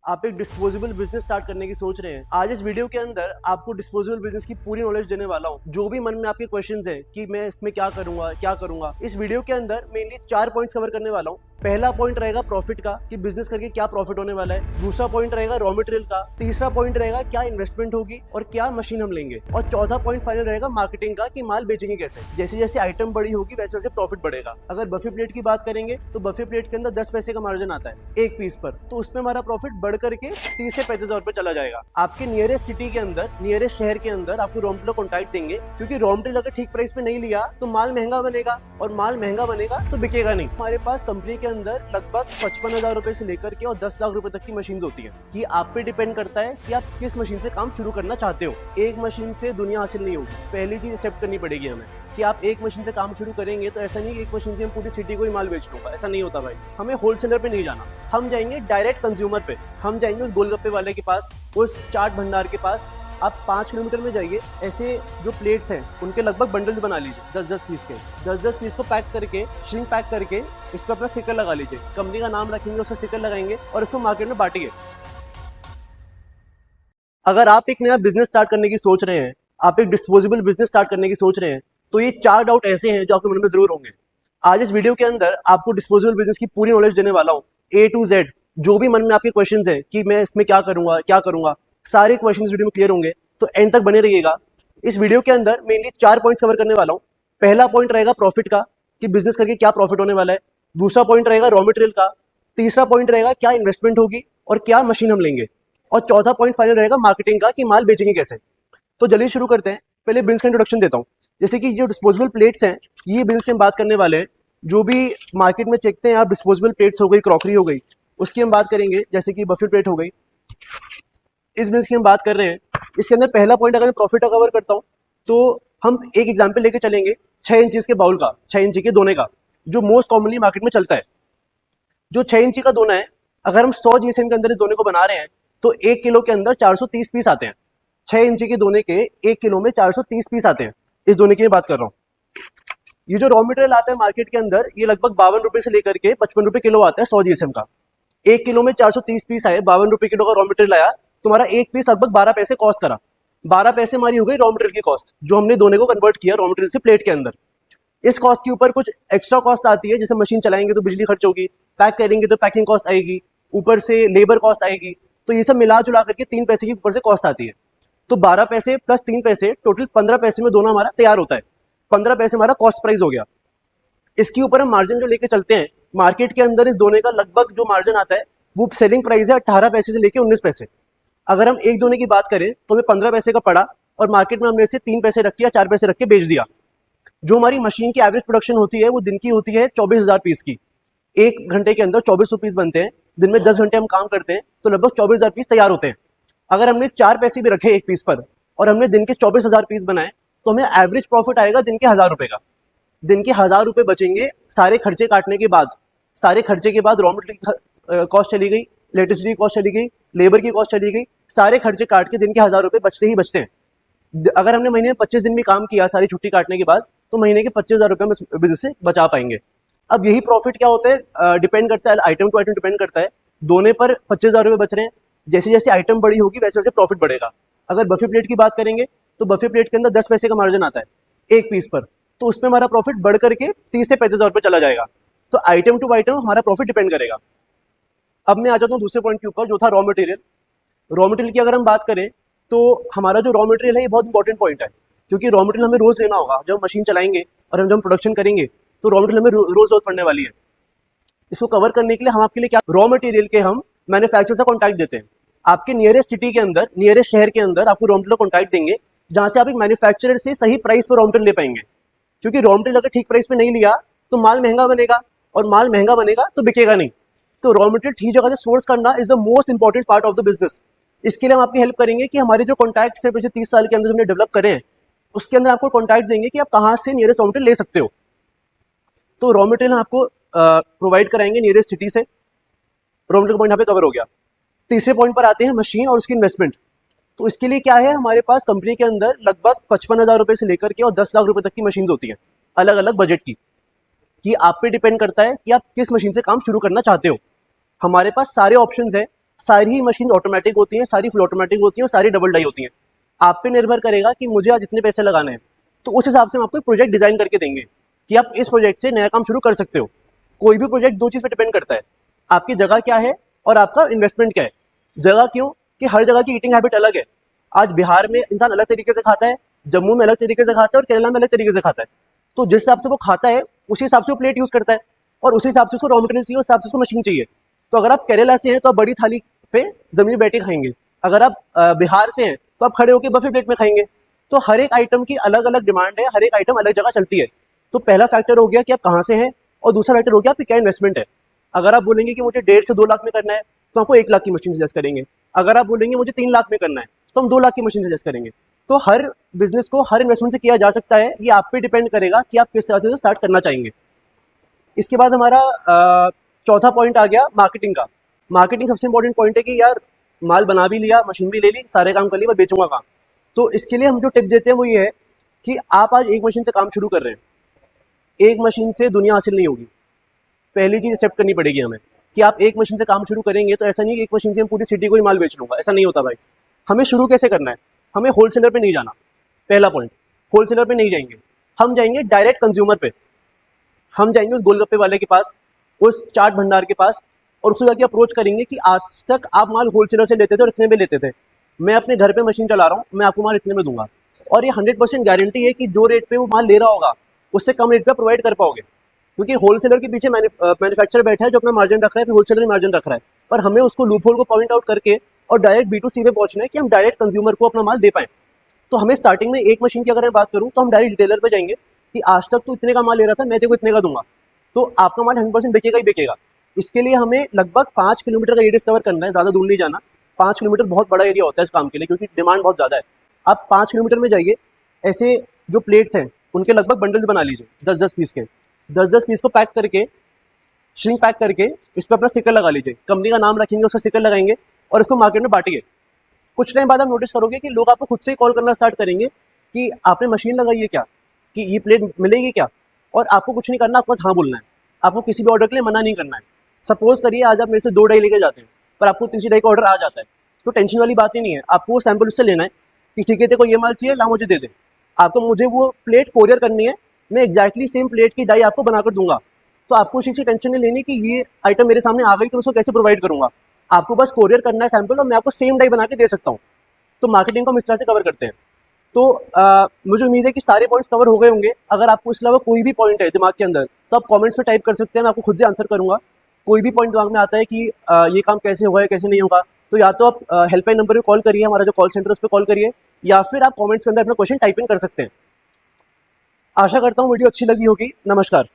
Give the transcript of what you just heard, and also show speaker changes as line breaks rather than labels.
आप एक disposable business start करने की सोच रहे हैं। आज इस वीडियो के अंदर आपको डिस्पोजेबल बिजनेस की पूरी नॉलेज देने वाला हूँ। जो भी मन में आपके क्वेश्चंस हैं कि मैं इसमें क्या करूंगा, इस वीडियो के अंदर मेनली 4 पॉइंट्स कवर करने वाला हूँ। पहला पॉइंट रहेगा प्रॉफिट का, कि बिजनेस करके क्या प्रॉफिट होने वाला है। दूसरा पॉइंट रहेगा रॉ मटेरियल का। तीसरा पॉइंट रहेगा क्या इन्वेस्टमेंट होगी और क्या मशीन हम लेंगे। और चौथा पॉइंट फाइनल रहेगा मार्केटिंग का, कि माल बेचेंगे कैसे। जैसे जैसे आइटम बड़ी होगी वैसे वैसे प्रॉफिट बढ़ेगा। अगर बफे प्लेट की बात करेंगे तो बफे प्लेट के अंदर 10 पैसे का मार्जिन आता है एक पीस पर, तो उसमें हमारा प्रॉफिट बढ़ करके 30 से 35,000 रुपए चला जाएगा। आपके नियरेस्ट सिटी के अंदर, नियरेस्ट शहर के अंदर आपको रॉ मटेरियल कॉन्ट्रैक्ट देंगे, क्योंकि रॉ मटेरियल अगर ठीक प्राइस पे नहीं लिया तो माल महंगा बनेगा, और माल महंगा बनेगा तो बिकेगा नहीं। हमारे पास कंपनी के अंदर लगभग 55,000 रुपए से लेकर के और 10 लाख रुपए तक की मशीन होती है। कि आप पे डिपेंड करता है कि आप किस मशीन से काम शुरू करना चाहते हो। एक मशीन से दुनिया हासिल नहीं होगी। पहली चीज एक्सेप्ट करनी पड़ेगी हमें कि आप एक मशीन से काम शुरू करेंगे तो ऐसा नहीं कि एक मशीन से हम पूरी सिटी को ही माल बेच लूंगा, ऐसा नहीं होता भाई। हमें होलसेलर पे नहीं जाना, हम जाएंगे डायरेक्ट कंज्यूमर पे। हम जाएंगे उस गोलगप्पे वाले के पास, उस चाट भंडार के पास। आप 5 किलोमीटर में जाइए, ऐसे जो प्लेट्स हैं उनके लगभग बंडल्स बना लीजिए 10-10 पीस के। 10-10 पीस को पैक करके, श्रिंक पैक करके इस पर अपना स्टिकर लगा लीजिए। कंपनी का नाम रखेंगे, उसका स्टिकर लगाएंगे और इसको मार्केट में बांटिए। अगर आप एक नया बिजनेस स्टार्ट करने की सोच रहे हैं, आप एक डिस्पोजेबल बिजनेस स्टार्ट करने की सोच रहे हैं, तो ये 4 डाउट ऐसे हैं जो आपके मन में जरूर होंगे। आज इस वीडियो के अंदर आपको डिस्पोजेबल बिजनेस की पूरी नॉलेज देने वाला हूँ, A to Z। जो भी मन में आपके क्वेश्चंस हैं कि मैं इसमें क्या करूंगा, सारे क्वेश्चंस वीडियो में क्लियर होंगे, तो एंड तक बने रहिएगा। इस वीडियो के अंदर मेनली 4 पॉइंट्स कवर करने वाला हूँ। पहला पॉइंट रहेगा प्रॉफिट का, कि बिजनेस करके क्या प्रॉफिट होने वाला है। दूसरा पॉइंट रहेगा रॉ मटेरियल का। तीसरा पॉइंट रहेगा क्या इन्वेस्टमेंट होगी और क्या मशीन हम लेंगे। और चौथा पॉइंट फाइनल रहेगा मार्केटिंग का, कि माल बेचेंगे कैसे। तो जल्दी शुरू करते हैं। पहले बिजनेस का इंट्रोडक्शन देता हूँ। जैसे कि जो डिस्पोजेबल प्लेट्स हैं, ये बिजनेस की हम बात करने वाले हैं। जो भी मार्केट में देखते हैं आप, डिस्पोजेबल प्लेट्स हो गई, क्रॉकरी हो गई, उसकी हम बात करेंगे। जैसे कि बफे प्लेट हो गई, इस बिजनेस की हम बात कर रहे हैं। इसके अंदर पहला पॉइंट अगर मैं प्रॉफिट का कवर करता हूँ तो हम एक एग्जाम्पल लेके चलेंगे 6 इंचेस के बाउल का, 6 इंच के दोने का, जो मोस्ट कॉमनली मार्केट में चलता है। जो 6 इंची का दोना है, अगर हम 100 जीएसएम के अंदर इस दोने को बना रहे हैं तो 1 किलो के अंदर 430 पीस आते हैं। 6 इंची के दोने के 1 किलो में 430 पीस आते हैं। इस दोने की मैं बात कर रहा हूँ। ये जो रॉ मटेरियल आता है मार्केट के अंदर, ये लगभग 52 रुपए से लेकर के 55 रुपए किलो आता है 100 जीएसएम का। 1 किलो में 430 पीस आए, 52 रुपए किलो का रॉ मटेरियल आया, तुम्हारा एक पीस लगभग 12 पैसे कॉस्ट करा। 12 पैसे हमारी हो गई रॉ मटेरियल की कॉस्ट, जो हमने दोने को कन्वर्ट किया रॉ मटेरियल से प्लेट के अंदर। इस कॉस्ट के ऊपर कुछ एक्स्ट्रा कॉस्ट आती है, जैसे मशीन चलाएंगे तो बिजली खर्च होगी, पैक करेंगे तो पैकिंग कॉस्ट आएगी, ऊपर से लेबर कॉस्ट आएगी। तो ये सब मिला जुला करके 3 पैसे की ऊपर से कॉस्ट आती है। तो 12 पैसे प्लस 3 पैसे, टोटल 15 पैसे में दोनों हमारा तैयार होता है। 15 पैसे हमारा कॉस्ट प्राइस हो गया। इसके ऊपर हम मार्जिन जो लेके चलते हैं, मार्केट के अंदर इस दोने का लगभग जो मार्जिन आता है वो सेलिंग प्राइस है 18 पैसे से लेके 19 पैसे। अगर हम एक दोने की बात करें तो हमें 15 पैसे का पड़ा, और मार्केट में हमने इसे 3 पैसे रख के या 4 पैसे रख के बेच दिया। जो हमारी मशीन की एवरेज प्रोडक्शन होती है वो दिन की होती है 24,000 पीस की। 1 घंटे के अंदर 2400 पीस बनते हैं। दिन में 10 घंटे हम काम करते हैं तो लगभग 24,000 पीस तैयार होते हैं। अगर हमने 4 पैसे भी रखे एक पीस पर और हमने दिन के 24,000 पीस बनाए तो हमें एवरेज प्रॉफिट आएगा दिन के 1,000 रुपए का। दिन के 1,000 रुपए बचेंगे सारे खर्चे काटने के बाद। सारे खर्चे के बाद रॉ मटेरियल कॉस्ट चली गई, इलेक्ट्रिसिटी कॉस्ट चली गई, लेबर की कॉस्ट चली गई, सारे खर्चे काट के दिन के 1,000 रुपए बचते ही बचते हैं। अगर हमने महीने में 25 दिन भी काम किया सारी छुट्टी काटने के बाद, तो महीने के 25,000 रुपए हम बिजनेस से बचा पाएंगे। अब यही प्रॉफिट क्या होता है, डिपेंड करता है, आइटम टू आइटम डिपेंड करता है। दोने पर 25,000 रुपए बच रहे हैं, जैसे जैसे आइटम बड़ी होगी वैसे वैसे प्रॉफिट बढ़ेगा। अगर बफे प्लेट की बात करेंगे तो बफे प्लेट के अंदर 10 पैसे का मार्जिन आता है एक पीस पर, तो उसमें हमारा प्रॉफिट बढ़ करके 30 से 35,000 रुपए चला जाएगा। तो आइटम टू आइटम हमारा प्रॉफिट डिपेंड करेगा। अब मैं आ जाता हूँ दूसरे पॉइंट के ऊपर, जो था रॉ मटेरियल। रॉ मटेरियल की अगर हम बात करें तो हमारा जो रॉ मटेरियल है ये बहुत इंपॉर्टेंट पॉइंट है, क्योंकि रॉ मटेरियल हमें रोज लेना होगा। जब मशीन चलाएंगे और जब हम प्रोडक्शन करेंगे तो रॉ मटेरियल हमें रोज रोज पड़ने वाली है। इसको कवर करने के लिए हम आपके लिए क्या, रॉ मटेरियल के हम मैन्युफैक्चरर से कॉन्टैक्ट देते हैं। आपके नियरेस्ट सिटी के अंदर, नियरेस्ट शहर के अंदर आपको रॉ मटेरियल कॉन्टैक्ट देंगे, जहां से आप एक मैन्युफैक्चरर से सही प्राइस पर रॉ मटेरियल ले पाएंगे। क्योंकि रॉ मटेरियल अगर ठीक प्राइस पे नहीं लिया तो माल महंगा बनेगा, और माल महंगा बनेगा तो बिकेगा नहीं। तो रॉ मटेरियल ठीक जगह से सोर्स करना is the most important part of the business. इसके लिए हम आपकी हेल्प करेंगे कि हमारे जो कॉन्टैक्ट है पिछले 30 साल के अंदर हमने डेवलप करे हैं, उसके अंदर आपको कॉन्टैक्ट देंगे कि आप कहाँ से नियरेस्ट रॉ मटेरियल ले सकते हो। तो रॉ मटेरियल हम आपको प्रोवाइड कराएंगे नियरेस्ट सिटी से। रॉ मटेरियल पॉइंट यहाँ पे कवर हो गया। तीसरे पॉइंट पर आते हैं मशीन और उसकी इन्वेस्टमेंट। तो इसके लिए क्या है, हमारे पास कंपनी के अंदर लगभग 55,000 रुपए से लेकर के और 10 लाख रुपए तक की मशीन होती है, अलग अलग बजट की। कि आप पे डिपेंड करता है कि आप किस मशीन से काम शुरू करना चाहते हो। हमारे पास सारे ऑप्शंस हैं सारी मशीन ऑटोमेटिक होती हैं, सारी फुल ऑटोमेटिक होती हैं और सारी डबल डाई होती हैं। आप पे निर्भर करेगा कि मुझे आज इतने पैसे लगाने हैं, तो उस हिसाब से हम आपको प्रोजेक्ट डिजाइन करके देंगे कि आप इस प्रोजेक्ट से नया काम शुरू कर सकते हो। कोई भी प्रोजेक्ट दो चीज़ पे डिपेंड करता है, आपकी जगह क्या है और आपका इन्वेस्टमेंट क्या है। जगह क्यों कि हर जगह की ईटिंग हैबिट अलग है। आज बिहार में इंसान अलग तरीके से खाता है, जम्मू में अलग तरीके से खाता है और केरला में अलग तरीके से खाता है। तो जिस हिसाब से वो खाता है उसी हिसाब से वो प्लेट यूज करता है और उसी हिसाब से उसको रॉ मटेरियल चाहिए, उस हिसाब से उसको मशीन चाहिए। तो अगर आप केरला से हैं तो आप बड़ी थाली पे जमीन बैठे खाएंगे, अगर आप बिहार से हैं तो आप खड़े होकर बफे प्लेट में खाएंगे। तो हर एक आइटम की अलग अलग डिमांड है, हर एक आइटम अलग जगह चलती है। तो पहला फैक्टर हो गया कि आप कहाँ से हैं और दूसरा फैक्टर हो गया आपकी क्या इन्वेस्टमेंट है। अगर आप बोलेंगे कि मुझे 1.5 से 2 लाख में करना है तो आपको 1 लाख की मशीन सजेस्ट करेंगे। अगर आप बोलेंगे मुझे 3 लाख में करना है तो हम 2 लाख की मशीन सजेस्ट करेंगे। तो हर बिजनेस को हर इन्वेस्टमेंट से किया जा सकता है, ये आप पे डिपेंड करेगा कि आप किस तरह से स्टार्ट करना चाहेंगे। इसके बाद हमारा चौथा पॉइंट आ गया मार्केटिंग का। मार्केटिंग सबसे इंपॉर्टेंट पॉइंट है कि यार माल बना भी लिया, मशीन भी ले ली, सारे काम कर लिए, बस बेचूंगा काम। तो इसके लिए हम जो टिप देते हैं वो ये है कि आप आज एक मशीन से काम शुरू कर रहे हैं, एक मशीन से दुनिया हासिल नहीं होगी। पहली चीज़ एक्सेप्ट करनी पड़ेगी हमें कि आप एक मशीन से काम शुरू करेंगे तो ऐसा नहीं कि एक मशीन से हम पूरी सिटी को ही माल बेच लूँगा, ऐसा नहीं होता भाई। हमें शुरू कैसे करना है, हमें होलसेलर पे नहीं जाना। पहला पॉइंट, होलसेलर पे नहीं जाएंगे, हम जाएंगे डायरेक्ट कंज्यूमर पे। हम जाएंगे उस गोलगप्पे वाले के पास, उस चाट भंडार के पास और उसको जाके अप्रोच करेंगे कि आज तक आप माल होलसेलर से लेते थे और इतने में लेते थे, मैं अपने घर पे मशीन चला रहा हूँ, मैं आपको माल इतने में दूंगा। और ये 100% गारंटी है कि जो रेट पे वो माल ले रहा होगा उससे कम रेट पे प्रोवाइड कर पाओगे, क्योंकि होलसेलर के पीछे मैन्युफैक्चरर बैठा है जो अपना मार्जिन रख रहा है, फिर होलसेलर मार्जिन रख रहा है। पर हमें उसको लूप होल को पॉइंट आउट करके और डायरेक्ट B2C पे पहुंचना है कि हम डायरेक्ट कंज्यूमर को अपना माल दे पाएं। तो हमें स्टार्टिंग में एक मशीन की अगर मैं बात करूं तो हम डायरेक्ट रिटेलर पे जाएंगे कि आज तक तू इतने का माल ले रहा था, मैं तेरे को इतने का दूंगा, तो आपका माल 100% बिकेगा ही बिकेगा। इसके लिए हमें लगभग 5 किलोमीटर का रेडियस कवर करना है, ज़्यादा दूर नहीं जाना। 5 किलोमीटर बहुत बड़ा एरिया होता है इस काम के लिए, क्योंकि डिमांड बहुत ज़्यादा है। आप 5 किलोमीटर में जाइए, ऐसे जो प्लेट्स हैं उनके लगभग बंडल्स बना लीजिए 10-10 पीस के। 10-10 पीस को पैक करके, श्रिंक पैक करके इस पर अपना स्टिकर लगा लीजिए, कंपनी का नाम रखेंगे, उसका स्टिकर लगाएंगे और इसको मार्केट में बांटिए। कुछ टाइम बाद आप नोटिस करोगे कि लोग आपको खुद से ही कॉल करना स्टार्ट करेंगे कि आपने मशीन लगाई है क्या, कि ये प्लेट मिलेगी क्या। और आपको कुछ नहीं करना, आपको बस हाँ बोलना है। आपको किसी भी ऑर्डर के लिए मना नहीं करना है। सपोज करिए आज आप मेरे से 2 डाई लेके जाते हैं पर आपको तीसरी डाई का ऑर्डर आ जाता है, तो टेंशन वाली बात ही नहीं है। आपको वो सैंपल उससे लेना है कि ठीक है तेरे को ये माल चाहिए, ला मुझे दे दे। आपको मुझे वो प्लेट कोरियर करनी है, मैं एक्जैक्टली सेम प्लेट की डाई आपको बनाकर दूंगा। तो आपको उसी से टेंशन नहीं लेनी कि ये आइटम मेरे सामने आ गई तो उसको कैसे प्रोवाइड करूंगा। आपको बस कोरियर करना है सैंपल और मैं आपको सेम डाई बना के दे सकता हूँ। तो मार्केटिंग को हम इस तरह से कवर करते हैं। तो मुझे उम्मीद है कि सारे पॉइंट्स कवर हो गए होंगे। अगर आपको इसके अलावा कोई भी पॉइंट है दिमाग के अंदर तो आप कमेंट्स में टाइप कर सकते हैं, मैं आपको खुद से आंसर करूंगा। कोई भी पॉइंट दिमाग में आता है कि ये काम कैसे होगा या कैसे नहीं होगा, तो या तो आप हेल्पलाइन नंबर पे कॉल करिए, हमारा जो कॉल सेंटर है उस पर कॉल करिए, या फिर आप कमेंट्स के अंदर अपना क्वेश्चन टाइप इन कर सकते हैं। आशा करता हूँ वीडियो अच्छी लगी होगी। नमस्कार।